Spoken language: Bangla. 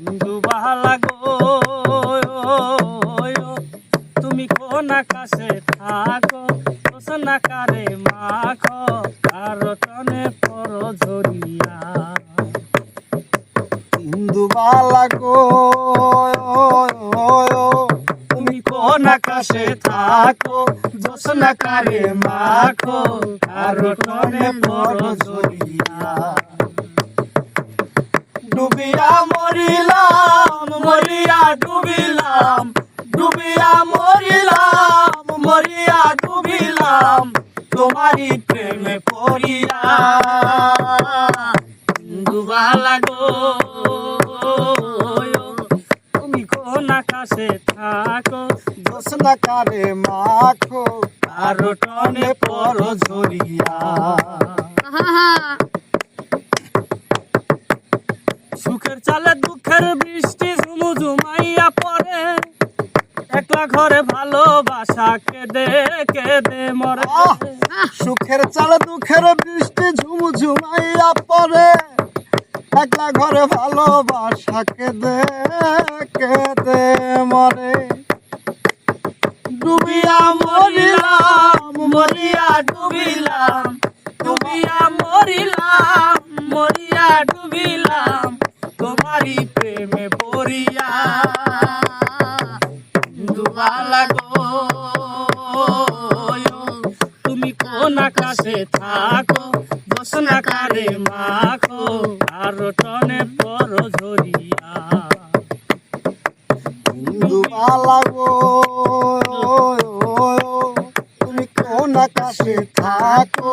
দুবালা গো তুমি কোন আকাশে থাকো সোনা কারে মাখো আর টনে পর ঝরিয়া ইন্দুবালা গো তুমি কোন আকাশে থাকো সোনা কারে মাখো আর টনে পর ঝরিয়া ডুবিয়া মরিলাম মরিয়া ডুবিলাম ডুবিয়া মরিলাম মরিয়া ডুবিলাম তোমারই প্রেমে পড়িয়া দুবালা গো তুমি কোন আকাশে থাকো জোছনা কারে মাখো আর টনে পর ঝরিয়া সুখের চালে দুঃখের বৃষ্টি ঝুমঝুমাইয়া পড়ে একলা ঘরে ভালোবাসা কেঁদে কেঁদে মরে সুখের চালে দুঃখের বৃষ্টি ঝুমঝুমাইয়া পড়ে একলা ঘরে ভালোবাসা কেঁদে কেঁদে মরে ডুবিয়া মরিলাম মরিয়া ডুবিলাম ডুবিয়া মরিলাম মরিয়া ডুবিলাম তোমারই প্রেমে পড়িয়া দুবালা গো তুমি কোন আকাশে থাকো জোছনা কারে মাখো আর টনে পর ঝরিয়া ইন্দুবালা গো তুমি কোন আকাশে থাকো